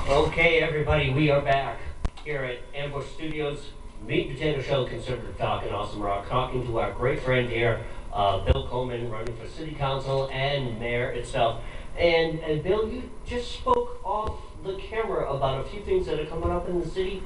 Okay, everybody, we are back here at Ambush Studios, Meat and Potato Show, Conservative Talk in Awesome Rock, talking to our great friend here, Bill Coleman, running for City Council and Mayor itself. And Bill, you just spoke off the camera about a few things that are coming up in the city.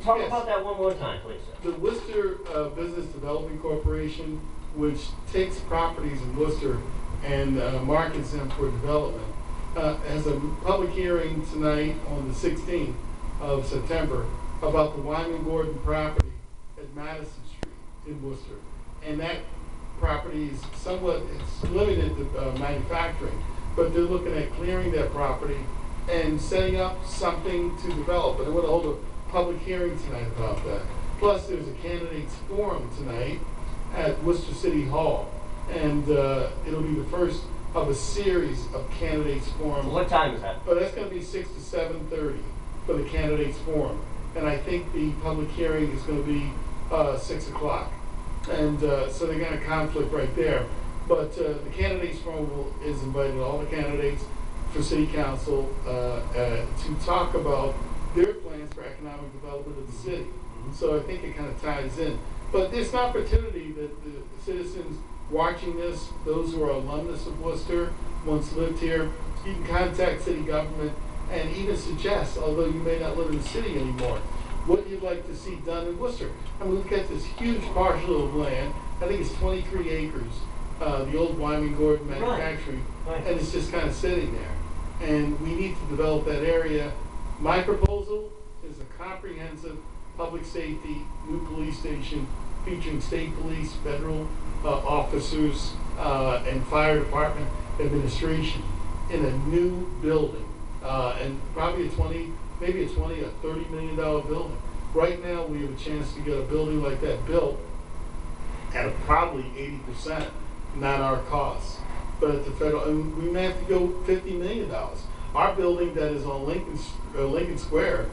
Talk about that one more time, please. The Worcester Business Development Corporation, which takes properties in Worcester and markets them for development, has a public hearing tonight on the 16th of September about the Wyman Gordon property at Madison Street in Worcester. And that property is somewhat, it's limited to manufacturing, but they're looking at clearing that property and setting up something to develop. And they want to hold a public hearing tonight about that. Plus, there's a candidates forum tonight at Worcester City Hall. And it'll be the first of a series of candidates forum. What time is that? Oh, that's going to be 6 to 7:30 for the candidates forum. And I think the public hearing is going to be 6 o'clock. And so they're going to conflict right there. But the candidates forum is invited all the candidates for city council to talk about their plans for economic development of the city. So I think it kind of ties in. But there's an opportunity that the citizens watching this, those who are alumnus of Worcester, once lived here, you can contact city government and even suggest, although you may not live in the city anymore, what you'd like to see done in Worcester. I mean, we've got this huge parcel of land, I think it's 23 acres, the old Wyman Gordon manufacturing, Right. and it's just kind of sitting there. And we need to develop that area. My proposal is a comprehensive public safety new police station featuring state police, federal officers, and fire department administration in a new building, and probably maybe a $30 million building. Right now, we have a chance to get a building like that built at probably 80%, not our costs, but at the federal, and we may have to go $50 million. Our building that is on Lincoln Square,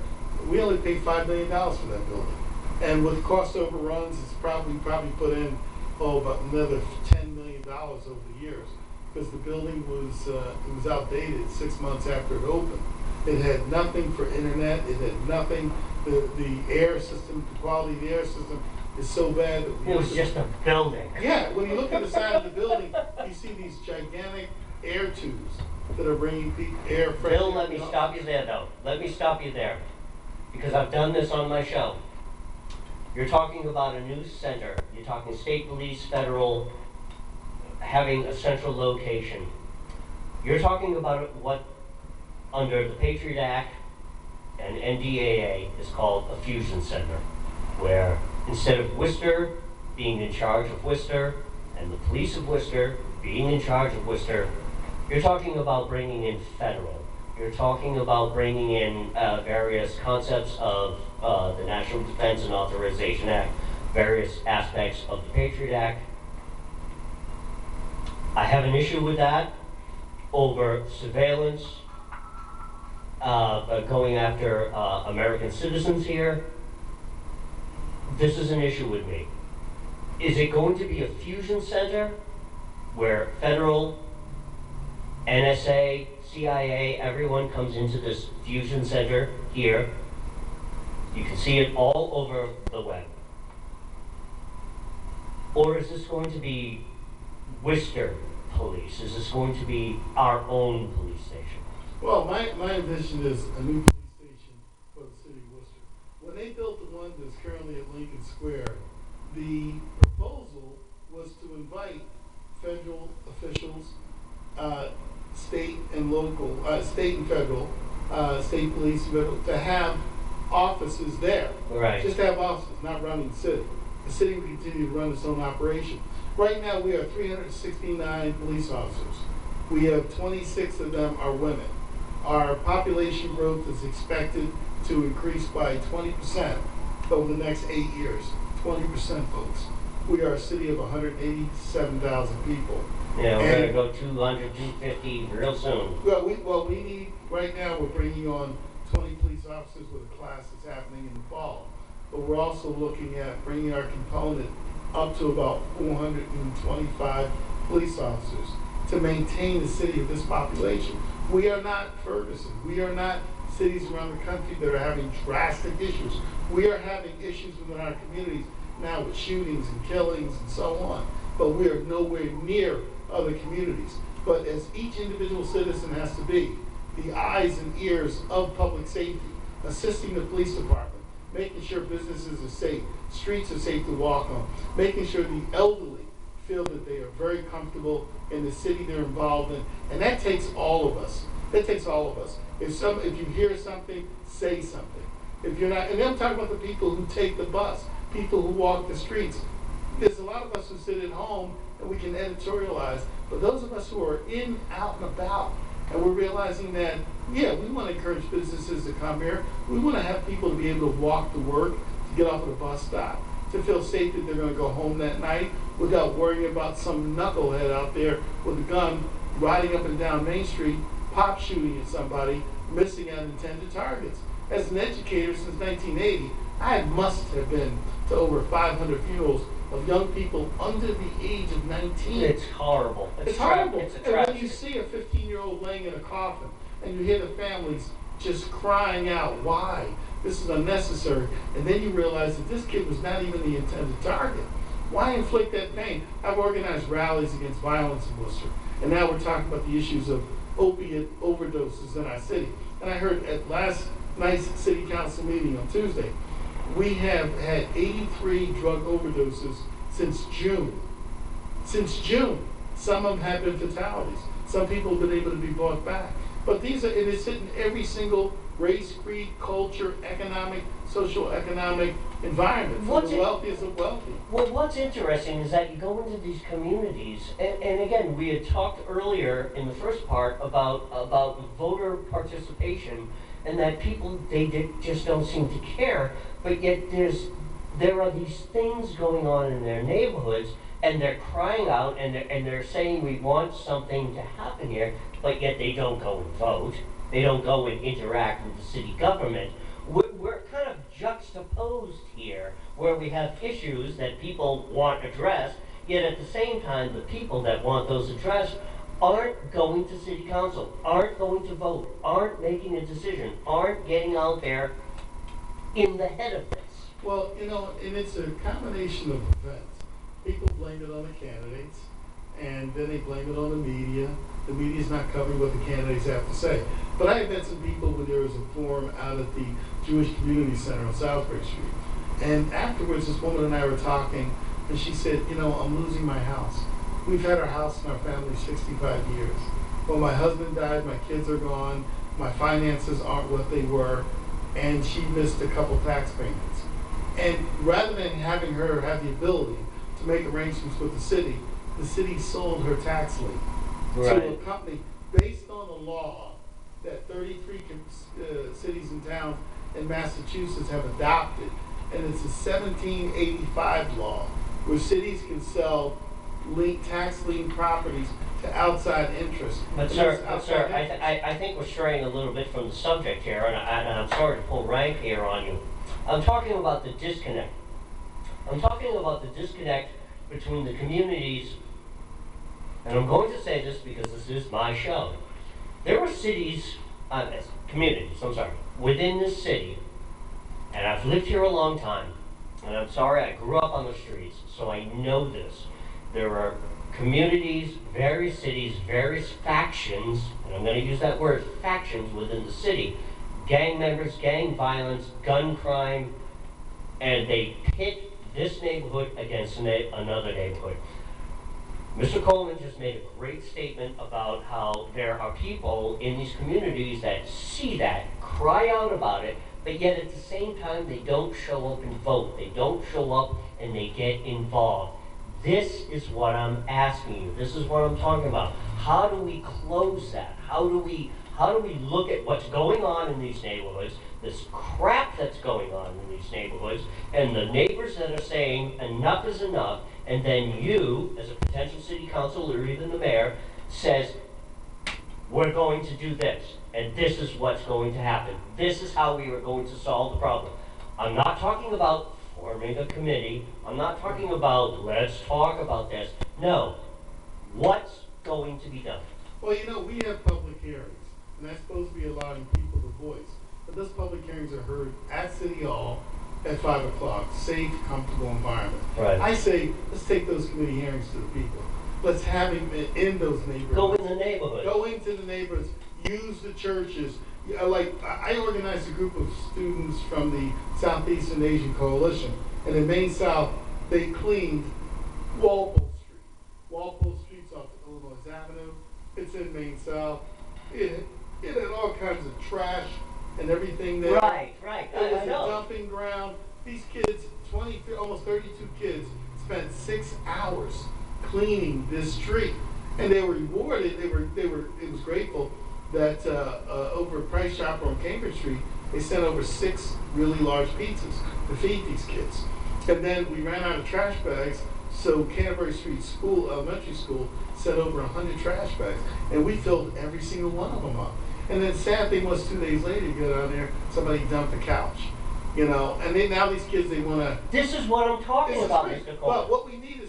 we only paid $5 million for that building. And with cost overruns, it's probably put in about another $10 million over the years, because the building was outdated 6 months after it opened. It had nothing for internet. It had nothing. The air system, the quality of the air system is so bad that it was just a building. Yeah, when you look at the side of the building, you see these gigantic air tubes that are bringing air. Bill, let me stop you there, though. Let me stop you there, because I've done this on my show. You're talking about a new center. You're talking state police, federal, having a central location. You're talking about what, under the Patriot Act and NDAA, is called a fusion center, where instead of Worcester being in charge of Worcester and the police of Worcester being in charge of Worcester, you're talking about bringing in federal. You're talking about bringing in various concepts of the National Defense and Authorization Act, various aspects of the Patriot Act. I have an issue with that over surveillance, going after American citizens here. This is an issue with me. Is it going to be a fusion center where federal, NSA, CIA, everyone comes into this fusion center here? You can see it all over the web. Or is this going to be Worcester Police? Is this going to be our own police station? Well, my vision is a new police station for the city of Worcester. When they built the one that's currently at Lincoln Square, the proposal was to invite federal officials, state and local, state and federal, state police, to have offices there. Right. Just to have offices, not running the city. The city will continue to run its own operation. Right now, we have 369 police officers. We have 26 of them are women. Our population growth is expected to increase by 20% over the next 8 years. 20%, folks. We are a city of 187,000 people. Yeah, we're going to go 200, 250 real soon. Well, we need, right now, we're bringing on 20 police officers with a class that's happening in the fall. But we're also looking at bringing our component up to about 425 police officers to maintain the city of this population. We are not Ferguson. We are not cities around the country that are having drastic issues. We are having issues within our communities now with shootings and killings and so on, but we are nowhere near other communities. But as each individual citizen has to be, the eyes and ears of public safety, assisting the police department, making sure businesses are safe, streets are safe to walk on, making sure the elderly feel that they are very comfortable in the city they're involved in. And that takes all of us. That takes all of us. If you hear something, say something. If you're not, and I'm talking about the people who take the bus, people who walk the streets. There's a lot of us who sit at home and we can editorialize, but those of us who are out and about, and we're realizing that, yeah, we want to encourage businesses to come here. We want to have people to be able to walk to work, to get off at a bus stop, to feel safe that they're going to go home that night without worrying about some knucklehead out there with a gun riding up and down Main Street, pop shooting at somebody, missing unintended targets. As an educator since 1980, I must have been to over 500 funerals of young people under the age of 19. It's horrible. It's horrible. It's a and when tragedy. you see a 15-year-old laying in a coffin and you hear the families just crying out, why? This is unnecessary. And then you realize that this kid was not even the intended target. Why inflict that pain? I've organized rallies against violence in Worcester. And now we're talking about the issues of opiate overdoses in our city. And I heard at last night's city council meeting on Tuesday, we have had 83 drug overdoses since June. Since June. Some of them have been fatalities. Some people have been able to be brought back. But it is hitting every single race, creed, culture, economic, socio-economic environment, from the wealthiest of wealthy. Well, what's interesting is that you go into these communities, and again, we had talked earlier in the first part about voter participation, and that people, just don't seem to care, but yet there are these things going on in their neighborhoods, and they're crying out, and they're saying we want something to happen here, but yet they don't go and vote. They don't go and interact with the city government. We're kind of juxtaposed here, where we have issues that people want addressed, yet at the same time, the people that want those addressed aren't going to city council, aren't going to vote, aren't making a decision, aren't getting out there in the head of this. Well, and it's a combination of events. People blame it on the candidates, and then they blame it on the media. The media's not covering what the candidates have to say. But I have met some people when there was a forum out at the Jewish Community Center on Southbridge Street. And afterwards, this woman and I were talking, and she said, I'm losing my house. We've had our house in our family 65 years. When my husband died, my kids are gone, my finances aren't what they were, and she missed a couple tax payments. And rather than having her have the ability to make arrangements with the city sold her tax lien to a company based on the law that 33 cities and towns in Massachusetts have adopted. And it's a 1785 law where cities can sell tax lien properties to outside interests. But sir, I think we're straying a little bit from the subject here, and I'm sorry to pull rank here on you. I'm talking about the disconnect. I'm talking about the disconnect between the communities, and I'm going to say this because this is my show. There were communities, within this city, and I've lived here a long time, and I'm sorry, I grew up on the streets, so I know this. There are communities, various cities, various factions, and I'm going to use that word, factions within the city, gang members, gang violence, gun crime, and they pit this neighborhood against another neighborhood. Mr. Coleman just made a great statement about how there are people in these communities that see that, cry out about it, but yet at the same time they don't show up and vote. They don't show up and they get involved. This is what I'm asking you. This is what I'm talking about. How do we close that? How do we look at what's going on in these neighborhoods, this crap that's going on in these neighborhoods, and the neighbors that are saying enough is enough, and then you, as a potential city council or even the mayor, says, we're going to do this, and this is what's going to happen. This is how we are going to solve the problem. I'm not talking about forming a committee. I'm not talking about let's talk about this. No. What's going to be done? Well, we have public hearings, and that's supposed to be allowing people to voice. but those public hearings are heard at City Hall at 5 o'clock, safe, comfortable environment. Right. I say, let's take those committee hearings to the people. Let's have him in those neighborhoods. Go in the neighborhood. Go into the neighborhoods, use the churches. Yeah, like, I organized a group of students from the Southeastern Asian Coalition, and in Maine South, they cleaned Walpole Street. Walpole Street's off of Illinois Avenue. It's in Maine South. It had all kinds of trash and everything there. Right. It was I a know. dumping ground. These kids, almost 32 kids, spent 6 hours cleaning this street, and they were rewarded. It was grateful that over at Price Chopper on Cambridge Street, they sent over 6 really large pizzas to feed these kids. And then we ran out of trash bags, so Canterbury Street School, elementary school, sent over 100 trash bags, and we filled every single one of them up. And then sad thing was 2 days later, you go down there, somebody dumped a couch, you know. And then now these kids, they want to. This is what I'm talking about, Mr. Coleman. Well, what we need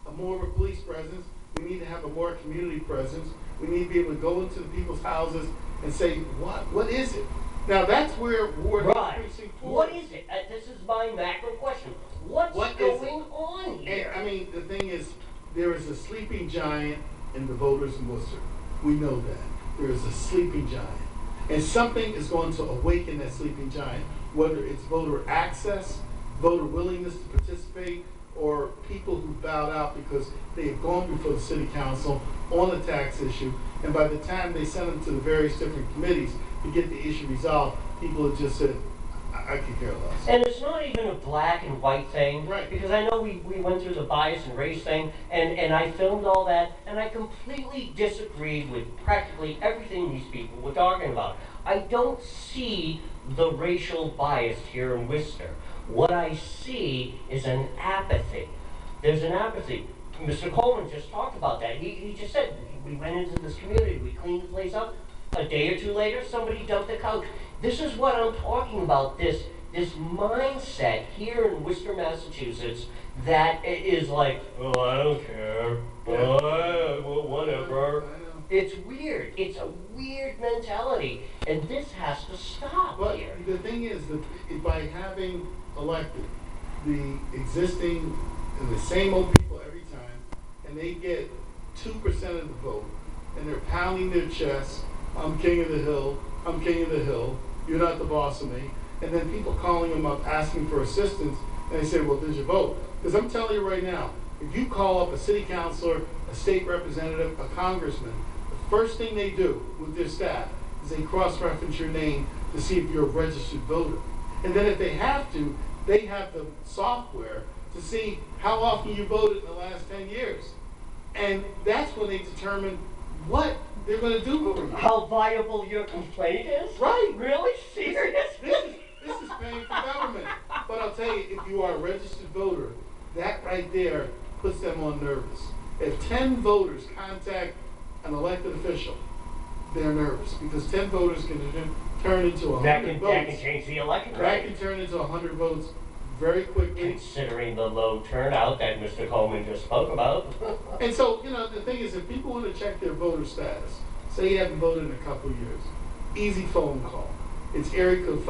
a more of a police presence. We need to have a more community presence. We need to be able to go into the people's houses and say, what is it? Now that's where Ward Precinct 4. What is it? This is my macro question. What's going on here? And, I mean, the thing is, there is a sleeping giant in the voters in Worcester. We know that. There is a sleeping giant. And something is going to awaken that sleeping giant, whether it's voter access, voter willingness to participate, or people who bowed out because they have gone before the city council on a tax issue, and by the time they send them to the various different committees to get the issue resolved, people have just said, I could care less. And it's not even a black and white thing. Right. Because I know we went through the bias and race thing, and I filmed all that, and I completely disagreed with practically everything these people were talking about. I don't see the racial bias here in Worcester. What I see is an apathy. There's an apathy. Mr. Coleman just talked about that. He just said, we went into this community, we cleaned the place up. A day or two later, somebody dumped the couch. This is what I'm talking about, this mindset here in Worcester, Massachusetts, that is like, oh, I don't care, well, whatever. It's weird. It's a weird mentality, and this has to stop But here. the thing is that by having elected the existing and the same old people every time, and they get 2% of the vote, and they're pounding their chests, I'm king of the hill, I'm king of the hill, you're not the boss of me, and then people calling them up asking for assistance, and they say, well, there's your vote. Because I'm telling you right now, if you call up a city councilor, a state representative, a congressman, the first thing they do with their staff is they cross-reference your name to see if you're a registered voter. And then if they have to, they have the software to see how often you voted in the last 10 years. And that's when they determine what they're going to do for you. How viable your complaint is? Right. Really? Serious? This is paying for government. But I'll tell you, if you are a registered voter, that right there puts them on nervous. If 10 voters contact an elected official, they're nervous because 10 voters can turn into 100 votes. That can change the election, That right? can turn into 100 votes very quickly. Considering the low turnout that Mr. Coleman just spoke about. And so, you know, the thing is, if people want to check their voter status, say you haven't voted in a couple of years, easy phone call. It's area code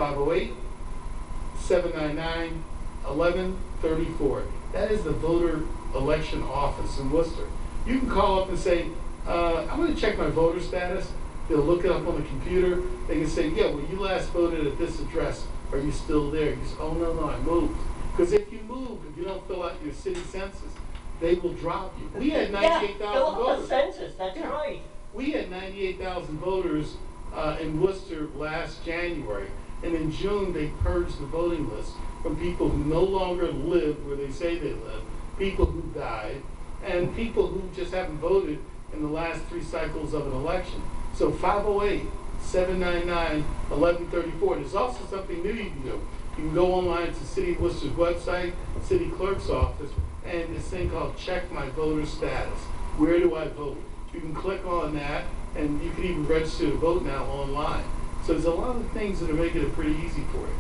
508-799-1134. That is the voter election office in Worcester. You can call up and say, I'm going to check my voter status. They'll look it up on the computer. They can say, yeah, well, you last voted at this address. Are you still there? You say, oh, no, I moved. Because if you move, if you don't fill out your city census, they will drop you. We had 98,000 fill out voters. the census, that's right. We had 98,000 voters in Worcester last January. And in June, they purged the voting list from people who no longer live where they say they live, people who died, and people who just haven't voted in the last 3 cycles of an election. So 508-799-1134. There's also something new you can do. You can go online to City of Worcester's website, City Clerk's office, and this thing called Check My Voter Status. Where do I vote? You can click on that, and you can even register to vote now online. So there's a lot of things that are making it pretty easy for you.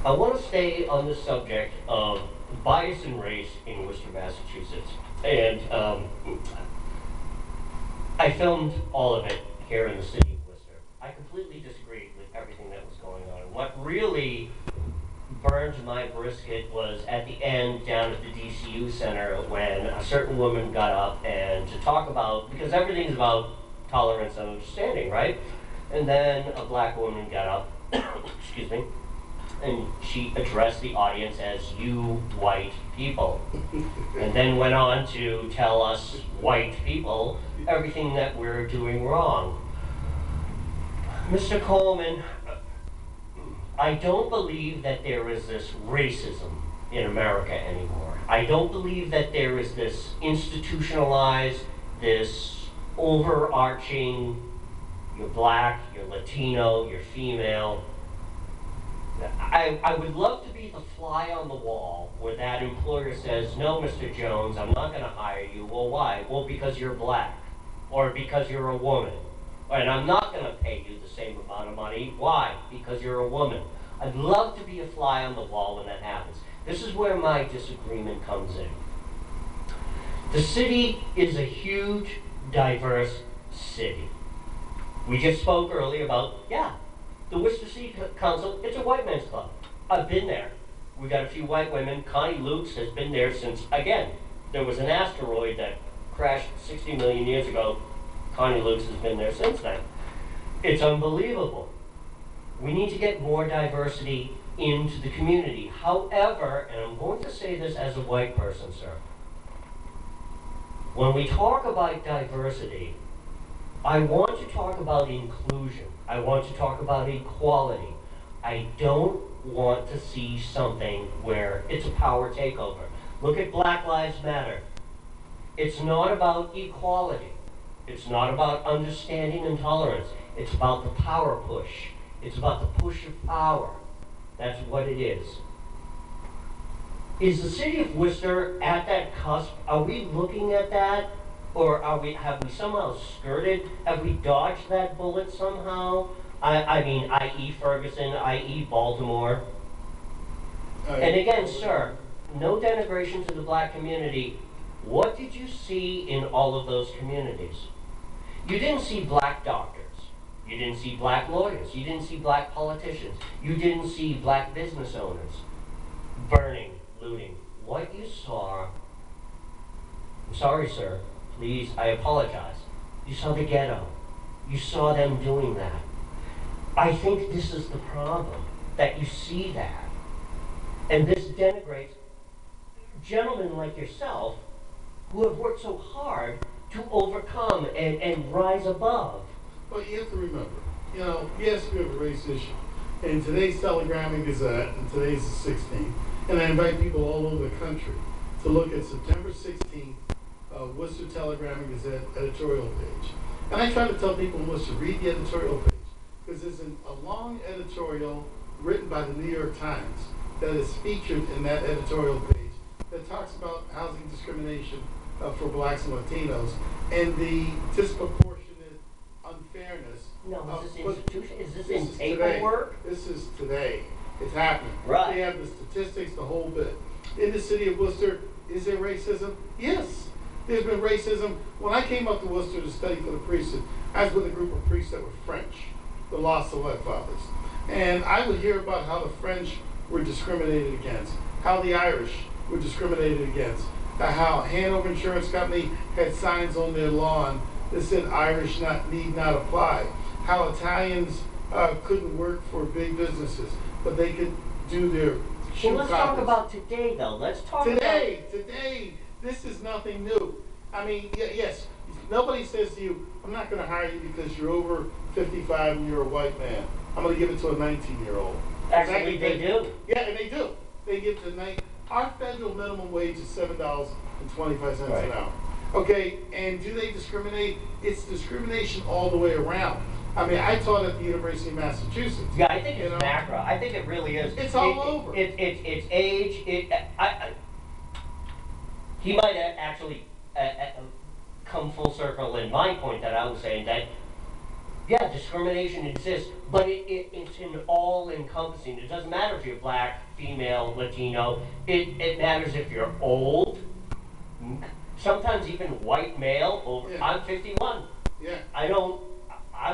I want to stay on the subject of bias and race in Worcester, Massachusetts. And I filmed all of it here in the city of Worcester. I completely disagreed with everything that was going on in what really burned my brisket was at the end down at the DCU Center when a certain woman got up and to talk about, because everything's about tolerance and understanding, right? And then a black woman got up, excuse me, and she addressed the audience as you white people. And then went on to tell us white people everything that we're doing wrong. Mr. Coleman, I don't believe that there is this racism in America anymore. I don't believe that there is this institutionalized, this overarching, you're black, you're Latino, you're female. I would love to be the fly on the wall where that employer says, no, Mr. Jones, I'm not going to hire you. Well, why? Well, because you're black, or because you're a woman. And I'm not going to pay you the same amount of money. Why? Because you're a woman. I'd love to be a fly on the wall when that happens. This is where my disagreement comes in. The city is a huge, diverse city. We just spoke earlier about, yeah, the Worcester City Council, it's a white man's club. I've been there. We got a few white women. Connie Lukes has been there since, again, there was an asteroid that crashed 60 million years ago. Connie Lukes has been there since then. It's unbelievable. We need to get more diversity into the community. However, and I'm going to say this as a white person, sir, when we talk about diversity, I want to talk about inclusion. I want to talk about equality. I don't want to see something where it's a power takeover. Look at Black Lives Matter. It's not about equality. It's not about understanding and tolerance. It's about the power push. It's about the push of power. That's what it is. Is the city of Worcester at that cusp? Are we looking at that? Or have we somehow skirted? Have we dodged that bullet somehow? I mean, i.e. Ferguson, i.e. Baltimore. And again, sir, no denigration to the black community. What did you see in all of those communities? You didn't see black doctors. You didn't see black lawyers. You didn't see black politicians. You didn't see black business owners burning, looting. What you saw, I'm sorry, sir, please, I apologize. You saw the ghetto. You saw them doing that. I think this is the problem, that you see that. And this denigrates gentlemen like yourself who have worked so hard to overcome and rise above. Well, you have to remember, yes, we have a race issue. In today's Telegram and Gazette, and today's the 16th, and I invite people all over the country to look at September 16th, Worcester Telegram and Gazette editorial page. And I try to tell people in Worcester, read the editorial page, because there's a long editorial written by the New York Times that is featured in that editorial page that talks about housing discrimination for blacks and Latinos and the disproportionate unfairness. No, is this institution? Is this This in is paperwork? today. This is today. It's happening. Right. They have the statistics, the whole bit. In the city of Worcester, is there racism? Yes. There's been racism. When I came up to Worcester to study for the priesthood, I was with a group of priests that were French, the Lost Select Fathers. And I would hear about how the French were discriminated against, how the Irish were discriminated against, how Hanover Insurance Company had signs on their lawn that said Irish need not apply, how Italians couldn't work for big businesses, but they could do their shoe Well, let's talk about today, though. Let's talk today, this is nothing new. I mean, yes, nobody says to you, I'm not going to hire you because you're over 55 and you're a white man. I'm going to give it to a 19-year-old. Actually, they do. Yeah, and they do. They give to our federal minimum wage is $7.25 Right. an hour. Okay, and do they discriminate? It's discrimination all the way around. I mean, I taught at the University of Massachusetts. Yeah, I think it's macro. I think it really is. It's all over. It's age. He might have actually come full circle in my point that I was saying that, yeah, discrimination exists, but it's in all-encompassing. It doesn't matter if you're black, female, Latino. It matters if you're old, sometimes even white male. Yeah. I'm 51. Yeah. I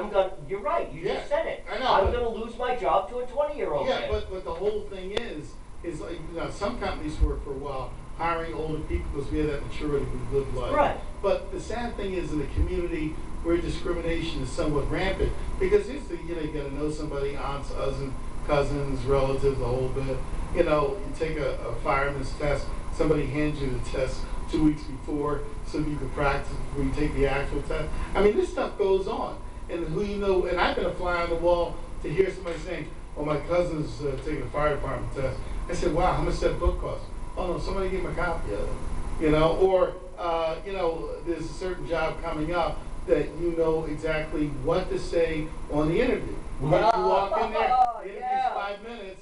you're right, you just said it. I know, I'm but- gonna lose my job to a 20-year-old Yeah, kid. but the whole thing is like, some companies work for a while, hiring older people because we have that maturity we live life. Right. But the sad thing is in a community where discrimination is somewhat rampant, because it's the, you gotta know somebody, aunts, cousins, relatives, a whole bit. You take a fireman's test, somebody hands you the test 2 weeks before so you can practice before you take the actual test. I mean, this stuff goes on. And and I've been a fly on the wall to hear somebody saying, well, my cousin's taking a fire department test. I said, wow, how much that book cost? Oh no, somebody give him a copy of it. Or there's a certain job coming up that you know exactly what to say on the interview. When you walk in there, the interview's 5 minutes,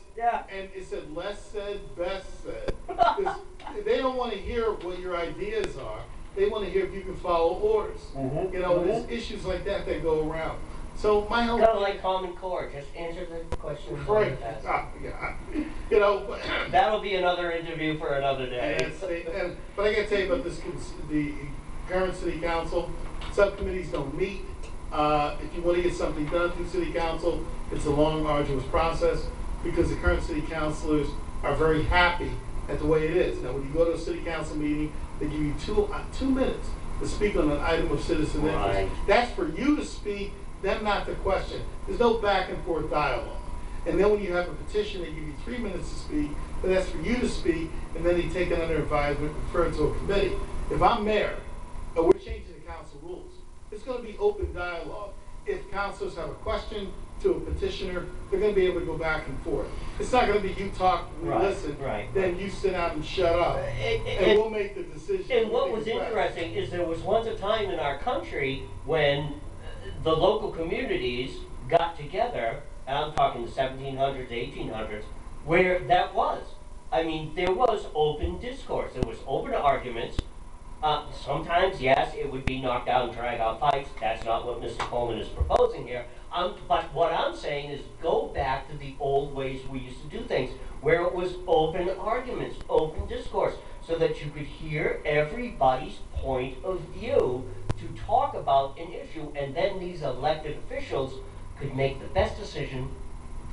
and it said less said, best said. Because they don't want to hear what your ideas are. They want to hear if you can follow orders. There's issues like that go around. So my whole kind of like Common Core, just answer the question. Right. That'll be another interview for another day. But I got to tell you about this. The current city council subcommittees don't meet. If you want to get something done through city council, it's a long, arduous process because the current city councilors are very happy at the way it is. Now, when you go to a city council meeting, they give you 2 minutes to speak on an item of citizen interest. That's for you to speak, them not to question. There's no back and forth dialogue. And then when you have a petition, they give you 3 minutes to speak, but that's for you to speak, and then they take it under advisement, refer it to a committee. If I'm mayor, and we're changing the council rules, it's going to be open dialogue. If councilors have a question to a petitioner, they're going to be able to go back and forth. It's not going to be you talk, we listen, then you sit down and shut up, and we'll make the decision. And what was interesting is there was once a time in our country when the local communities got together, and I'm talking the 1700s, 1800s, where that was. I mean, there was open discourse. There was open arguments. Sometimes, yes, it would be knocked out and drag out fights. That's not what Mr. Coleman is proposing here. But what I'm saying is go back to the old ways we used to do things, where it was open arguments, open discourse, so that you could hear everybody's point of view to talk about an issue, and then these elected officials could make the best decision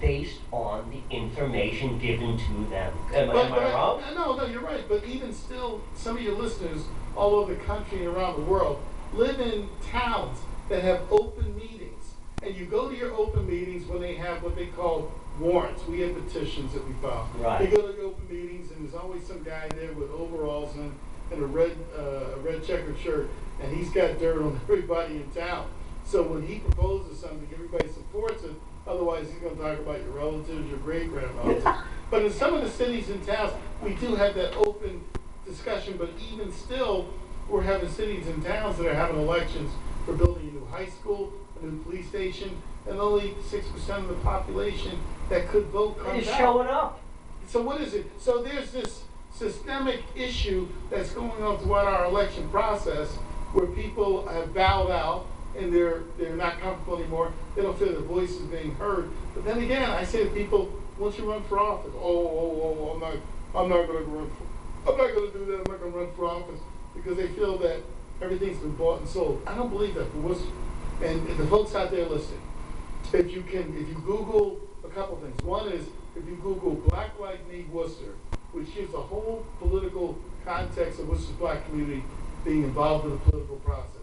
based on the information given to them. Am I wrong? No, you're right. But even still, some of your listeners all over the country and around the world live in towns that have open meetings. And you go to your open meetings when they have what they call warrants. We have petitions that we file. Right. They go to the open meetings, and there's always some guy there with overalls and a red checkered shirt, and he's got dirt on everybody in town. So when he proposes something, everybody supports it. Otherwise, he's going to talk about your relatives, your great-grandrelatives. But in some of the cities and towns, we do have that open discussion. But even still, we're having cities and towns that are having elections for building a new high school, a new police station, and only 6% of the population that could vote comes out. It's showing up. So what is it? So there's this systemic issue that's going on throughout our election process where people have bowed out and they're not comfortable anymore. They don't feel their voice is being heard. But then again, I say to people, once you run for office, I'm not going to run. I'm not going to do that. I'm not going to run for office because they feel that everything's been bought and sold. I don't believe that for Worcester. And the folks out there listening, if you Google a couple things. One is if you Google Black Like Me Worcester, which gives the whole political context of Worcester's black community being involved in the political process.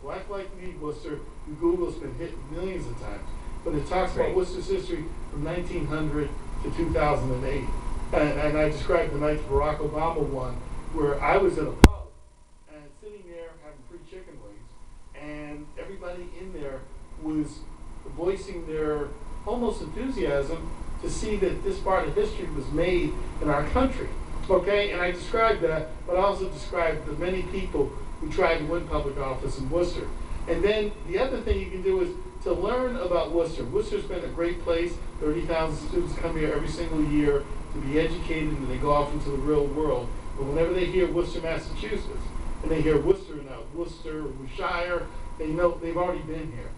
Black Like Me Worcester, you Google, it's been hit millions of times. But it talks about Worcester's history from 1900 to 2008. And I described the night Barack Obama won, where I was in a pub and sitting there having free chicken wings, and everybody in there was voicing their almost enthusiasm to see that this part of history was made in our country. Okay, and I described that, but I also described the many people who tried to win public office in Worcester. And then the other thing you can do is to learn about Worcester. Worcester's been a great place. 30,000 students come here every single year to be educated, and they go off into the real world. But whenever they hear Worcester, Massachusetts, and they hear Worcester now, Worcestershire, they know they've already been here.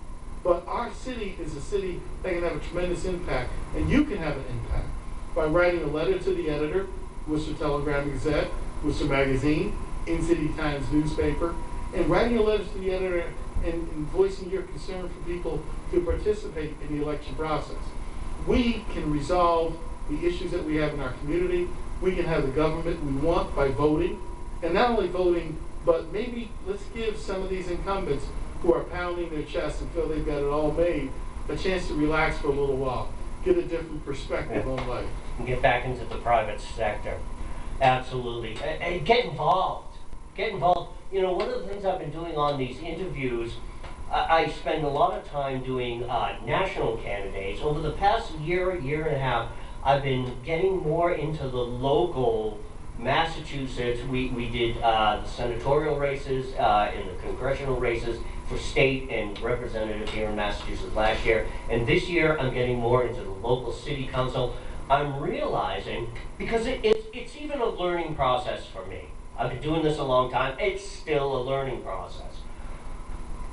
But our city is a city that can have a tremendous impact, and you can have an impact by writing a letter to the editor, Worcester Telegram Gazette, Worcester Magazine, In City Times newspaper, and writing a letter to the editor and voicing your concern for people to participate in the election process. We can resolve the issues that we have in our community. We can have the government we want by voting, and not only voting, but maybe let's give some of these incumbents who are pounding their chests and feel they've got it all made a chance to relax for a little while, get a different perspective on life. And get back into the private sector. Absolutely. And get involved. Get involved. You know, one of the things I've been doing on these interviews, I spend a lot of time doing national candidates. Over the past year and a half, I've been getting more into the local Massachusetts. We did the senatorial races and the congressional races for state and representative here in Massachusetts last year. And this year, I'm getting more into the local city council. I'm realizing, because it's even a learning process for me. I've been doing this a long time. It's still a learning process.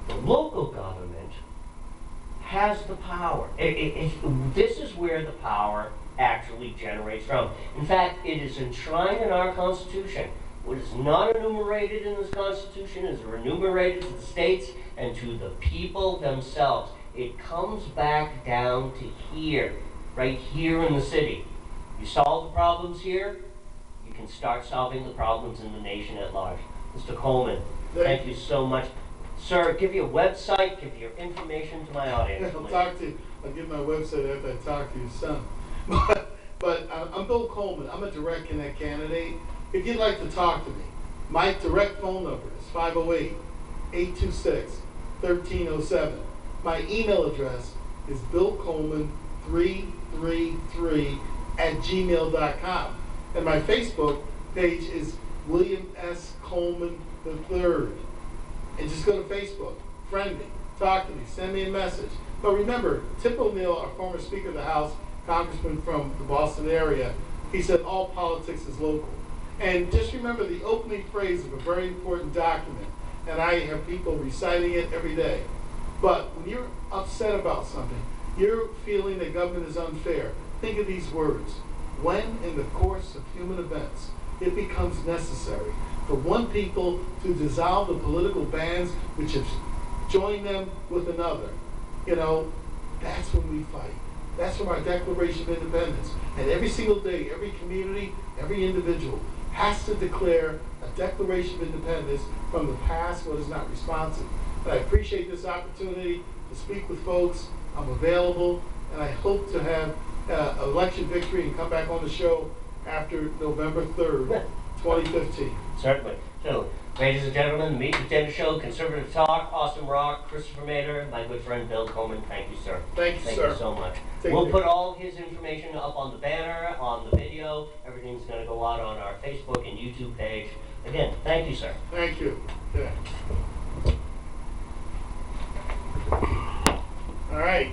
The local government has the power. This is where the power actually generates from. In fact, it is enshrined in our Constitution. What is not enumerated in this Constitution is enumerated to the states and to the people themselves. It comes back down to here, right here in the city. You solve the problems here, you can start solving the problems in the nation at large. Mr. Coleman, thank you so much. Sir, give your website, give your information to my audience. I'll give my website after I talk to your son. But I'm Bill Coleman. I'm a direct connect candidate. If you'd like to talk to me, my direct phone number is 508-826-1307. My email address is billcoleman333@gmail.com. And my Facebook page is William S. Coleman III. And just go to Facebook, friend me, talk to me, send me a message. But remember, Tip O'Neill, our former Speaker of the House, congressman from the Boston area, he said all politics is local. And just remember the opening phrase of a very important document, and I have people reciting it every day. But when you're upset about something, you're feeling that government is unfair, think of these words. When in the course of human events it becomes necessary for one people to dissolve the political bands which have joined them with another, you know, that's when we fight. That's from our Declaration of Independence. And every single day, every community, every individual has to declare a Declaration of Independence from the past what is not responsive. And I appreciate this opportunity to speak with folks. I'm available, and I hope to have election victory and come back on the show after November 3rd, 2015. Certainly. So, ladies and gentlemen, the Meet the Agenda Show, Conservative Talk, Awesome Rock, Christopher Mader, my good friend Bill Coleman. Thank you, sir. Thank you, sir. Thank you so much. We'll put all his information up on the banner, on the video. Everything's going to go out on our Facebook and YouTube page. Again, thank you, sir. Thank you. Yeah. All right.